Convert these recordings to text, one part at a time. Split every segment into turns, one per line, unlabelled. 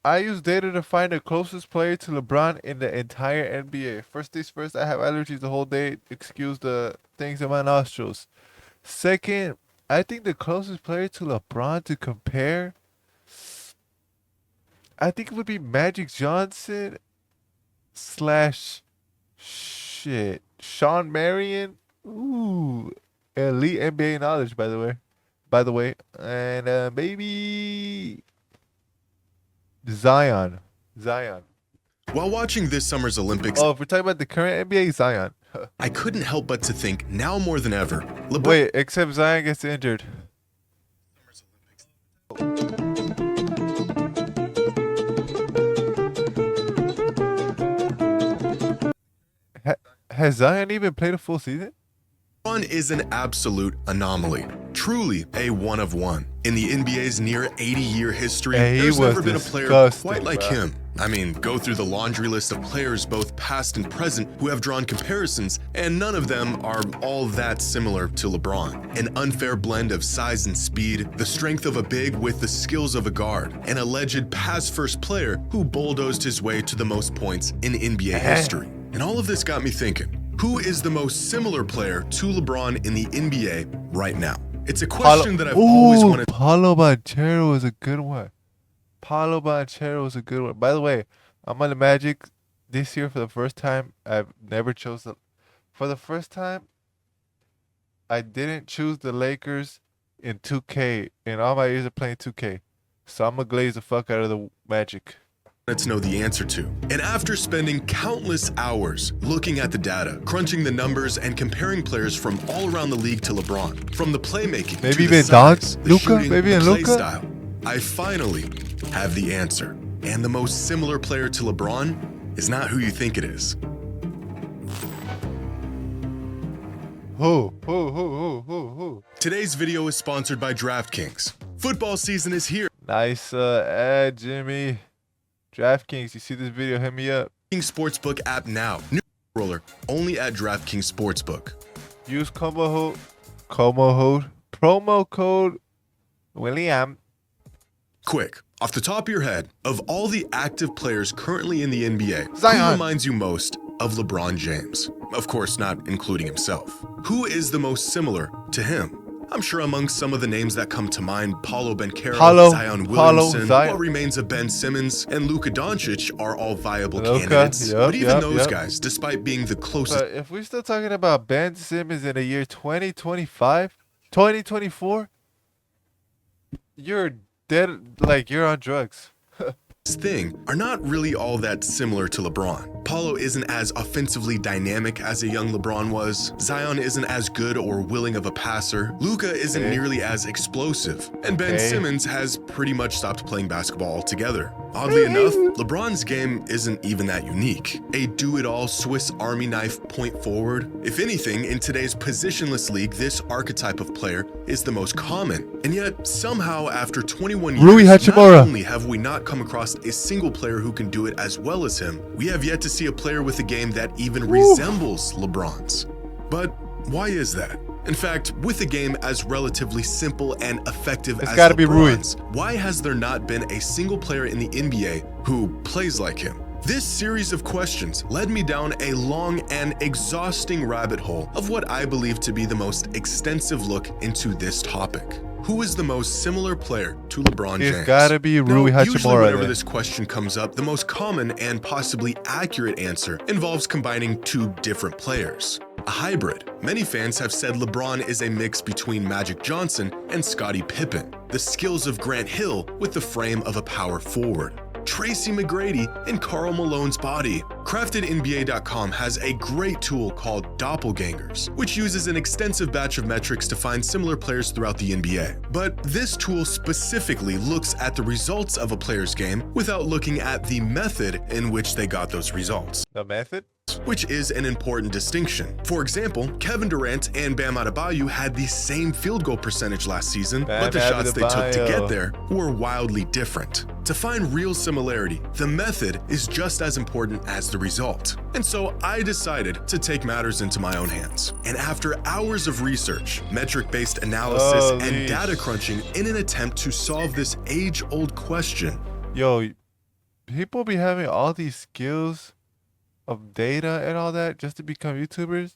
I use data to find the closest player to LeBron in the entire NBA. First things first, I have allergies the whole day. Excuse the things in my nostrils. Second, I think the closest player to LeBron to compare, I think it would be Magic Johnson slash shit Sean Marion. Ooh, elite NBA knowledge, by the way. And maybe Zion. Zion.
While watching this summer's Olympics,
Oh, if we're talking about the current NBA, Zion.
I couldn't help but to think, now more than ever, LeBron
Wait, except Zion gets injured. Has Zion even played a full season?
is an absolute anomaly. Truly a one of one. In the NBA's near 80-year history,
Hey,
there's never been a player
disgusting,
quite like
bro.
him. I mean, go through the laundry list of players both past and present who have drawn comparisons, and none of them are all that similar to LeBron. An unfair blend of size and speed, the strength of a big with the skills of a guard, an alleged pass-first player who bulldozed his way to the most points in NBA history. And all of this got me thinking, who is the most similar player to LeBron in the NBA right now? It's a question that I've always wanted.
Paulo Banchero is a good one. Paulo Banchero is a good one. By the way, I'm on the Magic this year for the first time. I've never chose the. For the first time, I didn't choose the Lakers in 2K in all my years of playing 2K. So I'm gonna glaze the fuck out of the Magic.
To know the answer to. And after spending countless hours looking at the data, crunching the numbers, and comparing players from all around the league to LeBron, from the playmaking
Maybe
to the
even
size, the
Luka?
shooting,
Maybe
the
in
play
Luka?
style, I finally have the answer. And the most similar player to LeBron is not who you think it is.
Who?
Today's video is sponsored by DraftKings. Football season is here.
Nice ad, Jimmy. DraftKings, you see this video, hit me up.
Sportsbook app now. New roller only at DraftKings Sportsbook.
Use promo code William.
Quick, off the top of your head, of all the active players currently in the NBA,
Zion.
who reminds you most of LeBron James? Of course, not including himself. Who is the most similar to him? I'm sure among some of the names that come to mind, Paulo Banchero, Zion Williamson, what remains of Ben Simmons, and Luka Doncic are all viable candidates. But even those guys, despite being the closest...
But if we're still talking about Ben Simmons in the year 2025, 2024, you're dead, like you're on drugs.
thing are not really all that similar to LeBron. Paulo isn't as offensively dynamic as a young LeBron was. Zion isn't as good or willing of a passer. Luka isn't nearly as explosive. And Ben Simmons has pretty much stopped playing basketball altogether. Oddly enough, LeBron's game isn't even that unique. A do-it-all Swiss Army knife point forward. If anything, in today's positionless league, this archetype of player is the most common. And yet, somehow, after 21 years, not only have we not come across a single player who can do it as well as him, we have yet to see a player with a game that even resembles LeBron's. But why is that? In fact, with a game as relatively simple and effective as LeBron's, why has there not been a single player in the NBA who plays like him? This series of questions led me down a long and exhausting rabbit hole of what I believe to be the most extensive look into this topic. Who is the most similar player to LeBron James?
It's gotta be Rui Hachimura.
Usually whenever this question comes up, the most common and possibly accurate answer involves combining two different players. A hybrid. Many fans have said LeBron is a mix between Magic Johnson and Scottie Pippen, the skills of Grant Hill with the frame of a power forward. Tracy McGrady and Karl Malone's body. CraftedNBA.com has a great tool called Doppelgangers, which uses an extensive batch of metrics to find similar players throughout the NBA. But this tool specifically looks at the results of a player's game without looking at the method in which they got those results.
The method?
Which is an important distinction. For example, Kevin Durant and Bam Adebayo had the same field goal percentage last season, but the shots they took to get there were wildly different. To find real similarity, the method is just as important as the result. And so I decided to take matters into my own hands. And after hours of research, metric-based analysis, and data crunching in an attempt to solve this age-old question,
Yo, people be having all these skills of data and all that just to become YouTubers.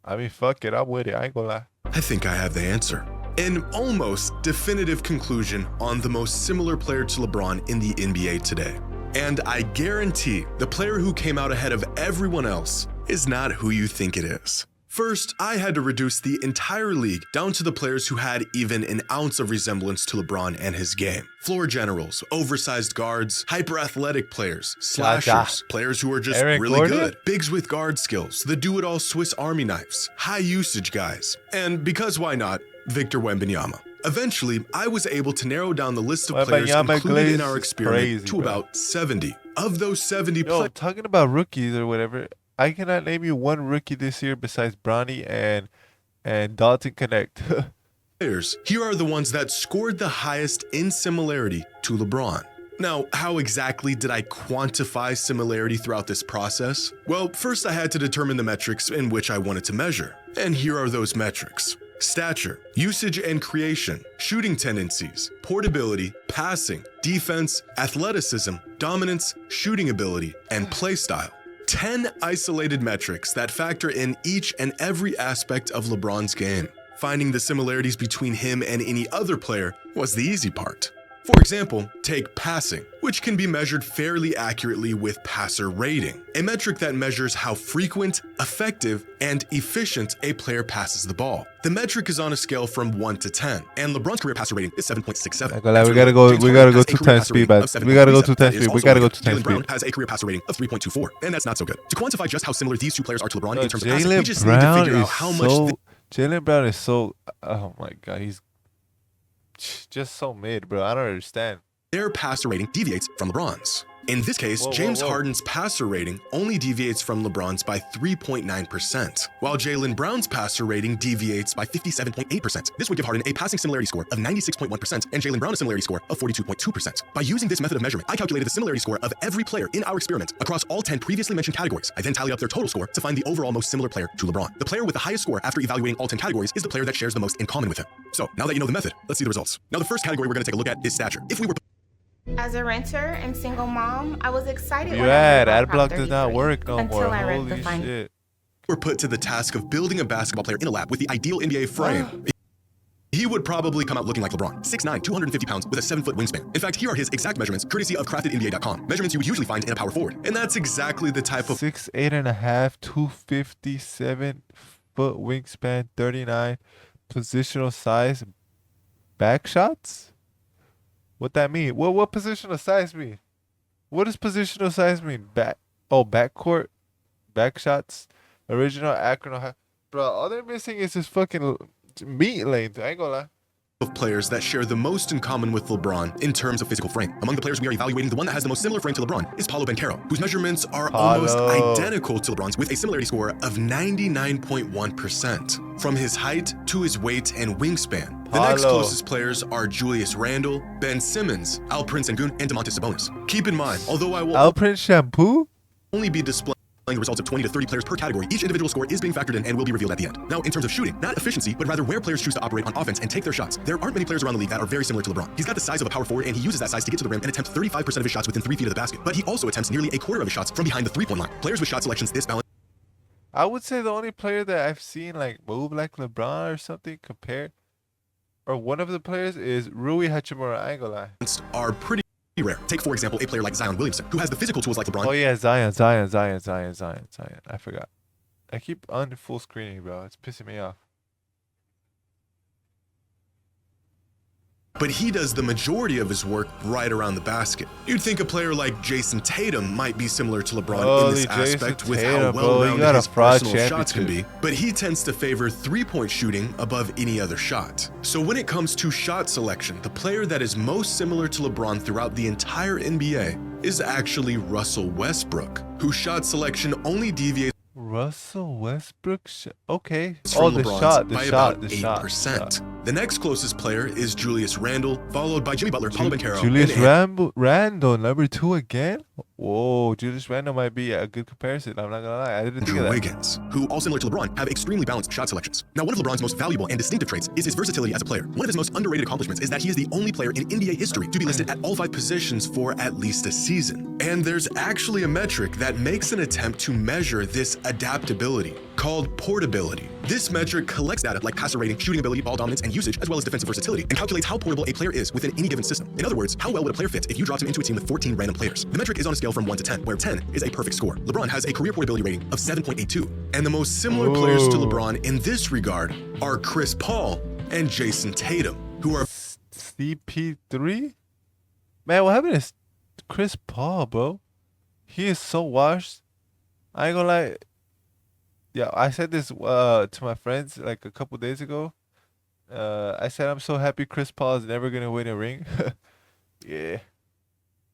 I mean, fuck it, I'm with it. I ain't gonna lie.
I think I have the answer. An almost definitive conclusion on the most similar player to LeBron in the NBA today. And I guarantee the player who came out ahead of everyone else is not who you think it is. First, I had to reduce the entire league down to the players who had even an ounce of resemblance to LeBron and his game. Floor generals, oversized guards, hyper-athletic players, slashers, players who are just really good, bigs with guard skills, the do-it-all Swiss Army knives, high-usage guys, and because why not, Victor Wembanyama. Eventually, I was able to narrow down the list of players included in our experiment to about 70. Of those 70 players,
talking about rookies or whatever, I cannot name you one rookie this year besides Bronny and Dalton Connect.
Here are the ones that scored the highest in similarity to LeBron. Now, how exactly did I quantify similarity throughout this process? Well, first I had to determine the metrics in which I wanted to measure. And here are those metrics. Stature, usage and creation, shooting tendencies, portability, passing, defense, athleticism, dominance, shooting ability, and play style. 10 isolated metrics that factor in each and every aspect of LeBron's game. Finding the similarities between him and any other player was the easy part. For example, take passing, which can be measured fairly accurately with passer rating, a metric that measures how frequent, effective, and efficient a player passes the ball. The metric is on a scale from 1 to 10, and LeBron's career passer rating is 7.67.
We gotta go 210 speed, but we gotta go 210 speed. We gotta go 210
Brown
speed.
has a career passer rating of 3.24, and that's not so good. To quantify just how similar these two players are to LeBron in terms of passing, we just need to figure out how much.
Jaylen Brown is so. Oh my god, he's just so mid, bro. I don't understand.
Their passer rating deviates from LeBron's. In this case, James Harden's passer rating only deviates from LeBron's by 3.9%, while Jaylen Brown's passer rating deviates by 57.8%. This would give Harden a passing similarity score of 96.1% and Jaylen Brown a similarity score of 42.2%. By using this method of measurement, I calculated the similarity score of every player in our experiment across all 10 previously mentioned categories. I then tallied up their total score to find the overall most similar player to LeBron. The player with the highest score after evaluating all 10 categories is the player that shares the most in common with him. So, now that you know the method, let's see the results. Now, the first category we're going to take a look at is stature. If we were
As a renter and single mom, I was excited
You
when I read
ad block
Prop
does not
33
work no
until
more.
I read
Holy
the fine.
shit.
were put to the task of building a basketball player in a lab with the ideal NBA frame, he would probably come out looking like LeBron, 6'9", 250 pounds with a 7-foot wingspan. In fact, here are his exact measurements, courtesy of CraftedNBA.com. Measurements you would usually find in a power forward. And that's exactly the type of
6'8.5", 257 foot wingspan, 39 positional size, back shots. What that mean? What positional size mean? What does positional size mean? Backcourt, back shots, original acronym. Bro, all they're missing is this fucking meat lanes. I ain't gonna lie.
of players that share the most in common with LeBron in terms of physical frame. Among the players we are evaluating, the one that has the most similar frame to LeBron is Paolo Banchero, whose measurements are almost identical to LeBron's with a similarity score of 99.1%. From his height to his weight and wingspan, the next closest players are Julius Randle, Ben Simmons, Alperen Sengun, and Domantas Sabonis. Keep in mind, although I will
Alperen Shampoo?
only be displaying the results of 20 to 30 players per category, each individual score is being factored in and will be revealed at the end. Now, in terms of shooting, not efficiency, but rather where players choose to operate on offense and take their shots, there aren't many players around the league that are very similar to LeBron. He's got the size of a power forward, and he uses that size to get to the rim and attempt 35% of his shots within 3 feet of the basket. But he also attempts nearly a quarter of his shots from behind the three-point line. Players with shot selections this balanced
I would say the only player that I've seen like move like LeBron or something compared, or one of the players is Rui Hachimura. I ain't gonna lie.
are pretty rare. Take, for example, a player like Zion Williamson, who has the physical tools like LeBron.
Oh yeah, Zion. I forgot. I keep on full screening, bro. It's pissing me off.
But he does the majority of his work right around the basket. You'd think a player like Jason Tatum might be similar to LeBron in this aspect with how well-rounded his personal shots can be, but he tends to favor three-point shooting above any other shot. So when it comes to shot selection, the player that is most similar to LeBron throughout the entire NBA is actually Russell Westbrook, whose shot selection only deviates
Russell Westbrook. Okay.
from
The
LeBron's
shot.
by about 8%. The next closest player is Julius Randle, followed by Jimmy Butler, Paolo Banchero,
Julius
and
Randle, number 2 again? Whoa, Julius Randle might be a good comparison. I'm not gonna lie. I didn't think
Andrew
of that.
Wiggins, who, all similar to LeBron, have extremely balanced shot selections. Now, one of LeBron's most valuable and distinctive traits is his versatility as a player. One of his most underrated accomplishments is that he is the only player in NBA history to be listed at all 5 positions for at least a season. And there's actually a metric that makes an attempt to measure this adaptability, called portability. This metric collects data like passer rating, shooting ability, ball dominance, and usage, as well as defensive versatility, and calculates how portable a player is within any given system. In other words, how well would a player fit if you dropped him into a team with 14 random players? The metric is on a scale from 1 to 10, where 10 is a perfect score. LeBron has a career portability rating of 7.82, and the most similar players to LeBron in this regard are Chris Paul and Jason Tatum, who are
CP3? Man, what happened to Chris Paul, bro? He is so washed. I ain't gonna lie. Yeah, I said this to my friends like a couple days ago. I said I'm so happy Chris Paul is never gonna win a ring. Yeah.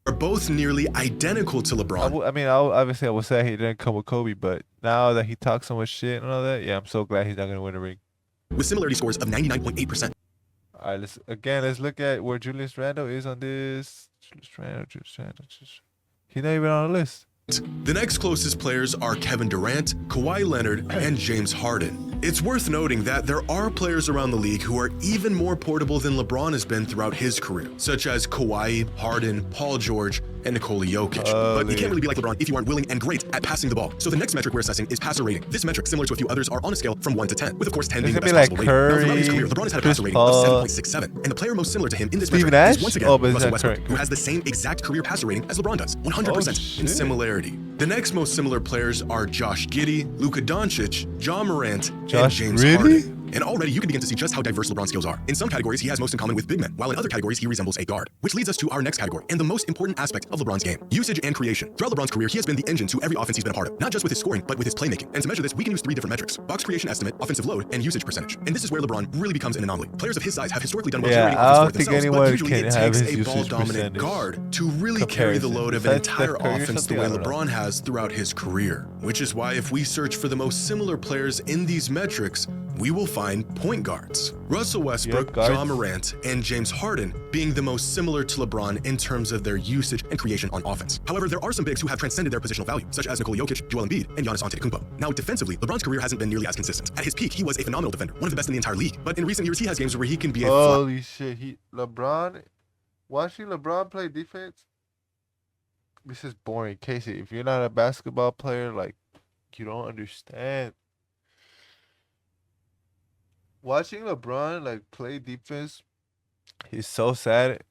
are both nearly identical to LeBron.
I mean, obviously I would say he didn't come with Kobe, but now that he talks so much shit and all that, yeah, I'm so glad he's not gonna win a ring.
With similarity scores of 99.8%.
All right, let's look at where Julius Randle is on this. Julius Randle. He's not even on the list.
The next closest players are Kevin Durant, Kawhi Leonard, and James Harden. It's worth noting that there are players around the league who are even more portable than LeBron has been throughout his career, such as Kawhi, Harden, Paul George, and Nikola Jokic. But you can't really be like LeBron if you aren't willing and great at passing the ball. So the next metric we're assessing is passer rating. This metric, similar to a few others, are on a scale from 1 to 10, with of course 10 being the best possible rating. Now, throughout his career, LeBron has had a passer rating of 7.67, and the player most similar to him in this metric is once again Russell Westbrook, who has the same exact career passer rating as LeBron does, 100% in similarity. The next most similar players are Josh Giddey, Luka Doncic, Ja Morant, and James Harden. And already you can begin to see just how diverse LeBron's skills are. In some categories, he has most in common with big men, while in other categories, he resembles a guard. Which leads us to our next category, and the most important aspect of LeBron's game, usage and creation. Throughout LeBron's career, he has been the engine to every offense he's been a part of, not just with his scoring, but with his playmaking. And to measure this, we can use 3 different metrics: box creation estimate, offensive load, and usage percentage. And this is where LeBron really becomes an anomaly. Players of his size have historically done well generating offense for themselves, but usually it takes a ball-dominant guard to really carry the load of an entire offense the way LeBron has throughout his career. Which is why if we search for the most similar players in these metrics, we will find point guards. Russell Westbrook, Ja Morant, and James Harden being the most similar to LeBron in terms of their usage and creation on offense. However, there are some bigs who have transcended their positional value, such as Nikola Jokic, Joel Embiid, and Giannis Antetokounmpo. Now, defensively, LeBron's career hasn't been nearly as consistent. At his peak, he was a phenomenal defender, one of the best in the entire league. But in recent years, he has games where he can be a
holy shit, watching LeBron play defense, this is boring. Casey, if you're not a basketball player, like, you don't understand. Watching LeBron like play defense, he's so sad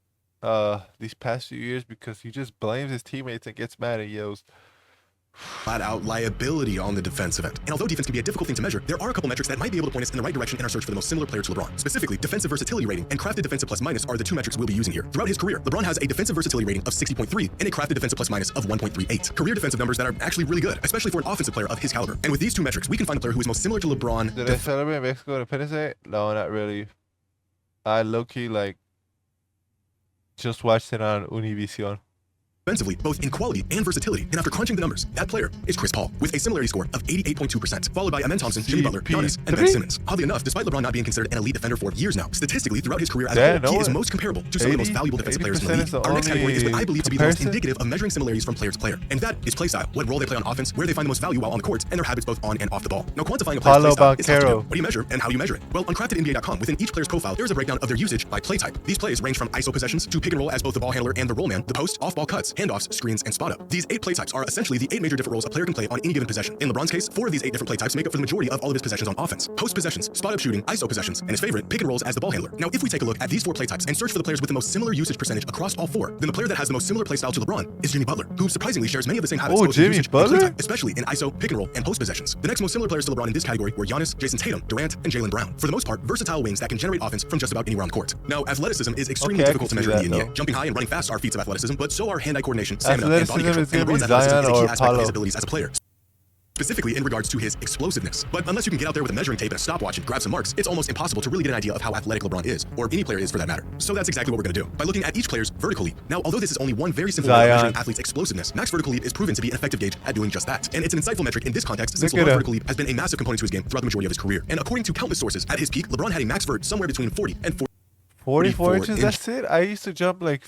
these past few years because he just blames his teammates and gets mad and yells.
Flat-out liability on the defensive end. And although defense can be a difficult thing to measure, there are a couple metrics that might be able to point us in the right direction in our search for the most similar player to LeBron. Specifically, defensive versatility rating and crafted defensive plus minus are the 2 metrics we'll be using here. Throughout his career, LeBron has a defensive versatility rating of 60.3 and a crafted defensive plus minus of 1.38. Career defensive numbers that are actually really good, especially for an offensive player of his caliber. And with these 2 metrics, we can find a player who is most similar to LeBron.
Did I celebrate Mexico Independence Day? No, not really. I low-key like just watched it on Univision.
Defensively, both in quality and versatility. And after crunching the numbers, that player is Chris Paul, with a similarity score of 88.2%, followed by Amen Thompson, Jimmy Butler, Giannis, and Ben Simmons. Oddly enough, despite LeBron not being considered an elite defender for years now, statistically, throughout his career as a whole, he is most comparable to some of the most valuable defensive players in the league. Our next category is what I believe to be the most indicative of measuring similarities from player to player, and that is play style, what role they play on offense, where they find the most value while on the court, and their habits both on and off the ball. Now, quantifying a player's play style is tough to do. What do you measure, and how do you measure it? Well, on CraftedNBA.com, within each player's profile, there is a breakdown of their usage by play type. These plays range from ISO possessions to pick and roll as both the ball handler and the roll man, the post, off-ball cuts, handoffs, screens, and spot up. These 8 play types are essentially the 8 major different roles a player can play on any given possession. In LeBron's case, 4 of these 8 different play types make up for the majority of all of his possessions on offense: post possessions, spot up shooting, ISO possessions, and his favorite, pick and rolls as the ball handler. Now, if we take a look at these 4 play types and search for the players with the most similar usage percentage across all 4, then the player that has the most similar play style to LeBron is Jimmy Butler, who surprisingly shares many of the same habits, both in usage and play type, especially in ISO, pick and roll, and post possessions. The next most similar players to LeBron in this category were Giannis, Jason Tatum, Durant, and Jaylen Brown. For the most part, versatile wings that can generate offense from just about anywhere on the court. Now, athleticism is extremely difficult to measure in the NBA. Jumping high and running fast are feats of athleticism, but so are hand-eye coordination, stamina, and body control. And LeBron's athleticism is a key aspect of his abilities as a player. specifically in regards to his explosiveness. But unless you can get out there with a measuring tape and a stopwatch and grab some marks, it's almost impossible to really get an idea of how athletic LeBron is, or any player is for that matter. So that's exactly what we're going to do, by looking at each player's vertical leap. Now, although this is only one very simple way of
Zion.
measuring athletes' explosiveness, max vertical leap is proven to be an effective gauge at doing just that. And it's an insightful metric in this context, since
Look at
LeBron's
him.
vertical leap has been a massive component to his game throughout the majority of his career. And according to countless sources, at his peak, LeBron had a max vert somewhere between 40 and
44 inches,
inches.
that's it? I used to jump like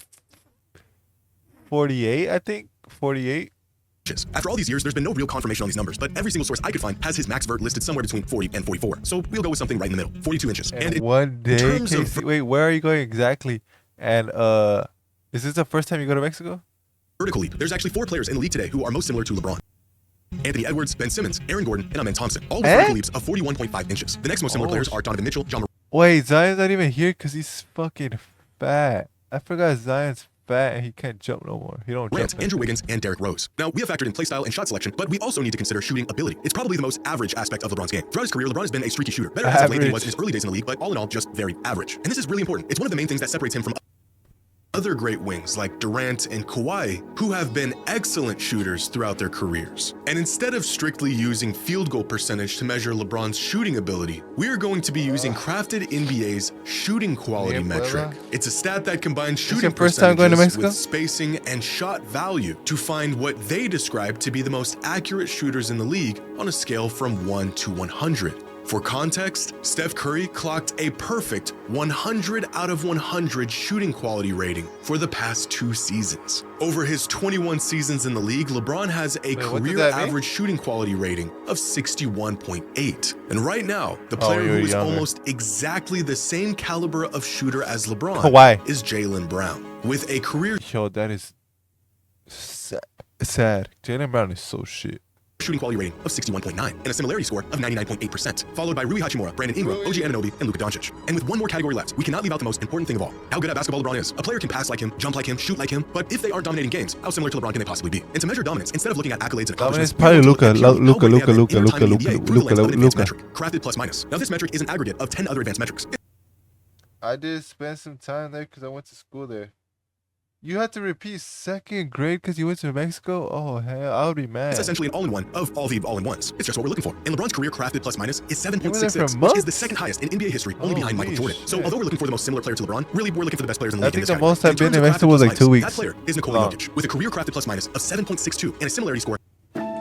48, I think. 48.
After all these years, there's been no real confirmation on these numbers, but every single source I could find has his max vert listed somewhere between 40 and 44. So we'll go with something right in the middle, 42 inches.
And
in
one day,
terms of
Casey, wait, where are you going exactly? And is this the first time you go to Mexico?
vertical leap, there's actually 4 players in the league today who are most similar to LeBron. Anthony Edwards, Ben Simmons, Aaron Gordon, and Amen Thompson, all with vertical leaps of 41.5 inches. The next most similar players are Donovan Mitchell, John
Wait, Zion's not even here because he's fucking fat. I forgot Zion's fat and he can't jump no more. He don't
Morant,
jump.
Andrew Wiggins, and Derrick Rose. Now, we have factored in playstyle and shot selection, but we also need to consider shooting ability. It's probably the most average aspect of LeBron's game. Throughout his career, LeBron has been a streaky shooter. Better as of late than he was in his early days in the league, but all in all, just very average. And this is really important. It's one of the main things that separates him from other great wings like Durant and Kawhi, who have been excellent shooters throughout their careers. And instead of strictly using field goal percentage to measure LeBron's shooting ability, we are going to be using Crafted NBA's shooting quality metric. It's a stat that combines shooting
your first time going to
percentages
Mexico?
with spacing and shot value to find what they describe to be the most accurate shooters in the league on a scale from 1 to 100. For context, Steph Curry clocked a perfect 100 out of 100 shooting quality rating for the past 2 seasons. Over his 21 seasons in the league, LeBron has a
what does
career
that mean?
average shooting quality rating of 61.8. And right now, the player
you're
who is
younger.
almost exactly the same caliber of shooter as LeBron
Kawhi.
is Jaylen Brown, with a career
Yo, that is sad. Jaylen Brown is so shit.
shooting quality rating of 61.9 and a similarity score of 99.8%, followed by Rui Hachimura, Brandon Ingram, OG Anunoby, and Luka Doncic. And with one more category left, we cannot leave out the most important thing of all: how good at basketball LeBron is. A player can pass like him, jump like him, shoot like him, but if they aren't dominating games, how similar to LeBron can they possibly be? And to measure dominance, instead of looking at accolades and
Dominance
accomplishments,
probably
we want to look at
Luka,
how
Luka,
great they have been
Luka,
in their time in the NBA
Luka,
through the lens of an advanced
Luka.
metric, crafted plus minus. Now this metric is an aggregate of 10 other advanced metrics.
I did spend some time there because I went to school there. You had to repeat second grade because you went to Mexico? Oh, hell, I would be mad.
It's essentially an all-in-one of all the all-in-ones. It's just what we're looking for. And LeBron's career crafted plus minus is
You were there
7.66,
for
which is
months?
the second highest in NBA history, only behind Michael
Holy
Jordan. So
shit.
although we're looking for the most similar player to LeBron, really we're looking for the best players in the
I
league in
think
this
the most
category.
I've been
terms
in
of
Mexico
crafted
was
plus
like 2
minus,
weeks.
That player is Nikola
Long.
Jokic, with a career crafted plus minus of 7.62 and a similarity score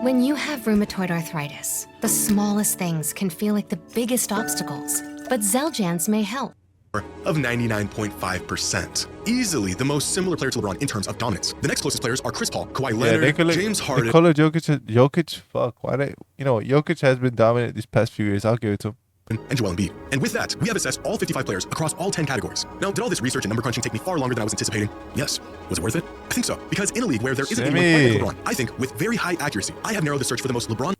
When you have rheumatoid arthritis, the smallest things can feel like the biggest obstacles, but Xeljanz may help.
of 99.5%. Easily the most similar player to LeBron in terms of dominance. The next closest players are Chris Paul, Kawhi Leonard, James Harden,
Nikola Jokic, fuck. Why they, Jokic has been dominant these past few years. I'll give it to him.
and Joel Embiid. And with that, we have assessed all 55 players across all 10 categories. Now, did all this research and number crunching take me far longer than I was anticipating? Yes. Was it worth it? I think so. Because in a league where there isn't anyone quite like LeBron, I think with very high accuracy, I have narrowed the search for the most LeBron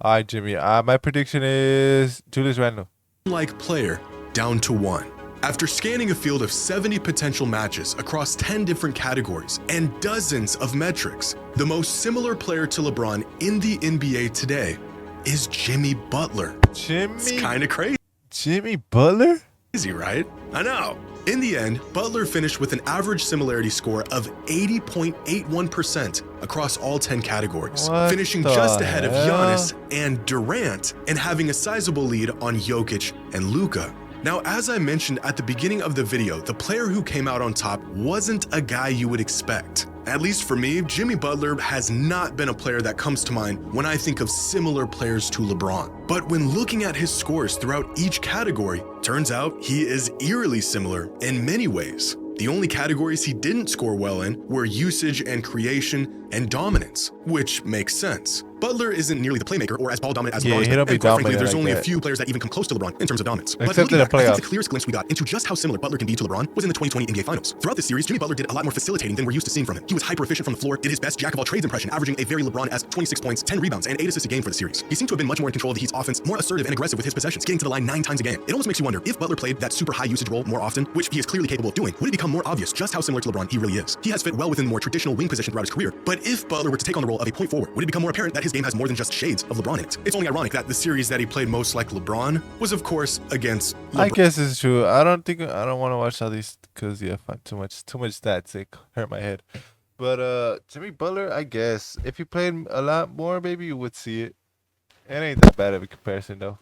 All right, Jimmy. My prediction is Julius Randle.
like player down to 1. After scanning a field of 70 potential matches across 10 different categories and dozens of metrics, the most similar player to LeBron in the NBA today is Jimmy Butler. It's kind of
Jimmy Butler?
crazy, right? I know. In the end, Butler finished with an average similarity score of 80.81% across all 10 categories,
What
finishing
the
just ahead of
hell?
Giannis and Durant and having a sizable lead on Jokic and Luka. Now, as I mentioned at the beginning of the video, the player who came out on top wasn't a guy you would expect. At least for me, Jimmy Butler has not been a player that comes to mind when I think of similar players to LeBron. But when looking at his scores throughout each category, turns out he is eerily similar in many ways. The only categories he didn't score well in were usage and creation and dominance, which makes sense. Butler isn't nearly the playmaker or as ball dominant as
Yeah,
LeBron has
he
been,
don't be
and quite frankly,
dominant
there's
like
only a
that.
few players that even come close to LeBron in terms of dominance. But
Except in
looking
the
back, I think the
playoffs.
clearest glimpse we got into just how similar Butler can be to LeBron was in the 2020 NBA Finals. Throughout the series, Jimmy Butler did a lot more facilitating than we're used to seeing from him. He was hyper efficient from the floor, did his best jack of all trades impression, averaging a very LeBron-esque 26 points, 10 rebounds, and 8 assists a game for the series. He seemed to have been much more in control of the Heat's offense, more assertive and aggressive with his possessions, getting to the line 9 times a game. It almost makes you wonder if Butler played that super high usage role more often, which he is clearly capable of doing, would it become more obvious just how similar to LeBron he really is? He has fit well within the more traditional wing position throughout his career, but if Butler were to take on the role of a point forward, would it become more apparent that his game has more than just shades of LeBron in it? It's only ironic that the series that he played most like LeBron was, of course, against
I
LeBron.
guess it's true. I don't want to watch all these because too much stats. It hurt my head. But Jimmy Butler, I guess if he played a lot more, maybe you would see it. It ain't that bad of a comparison though.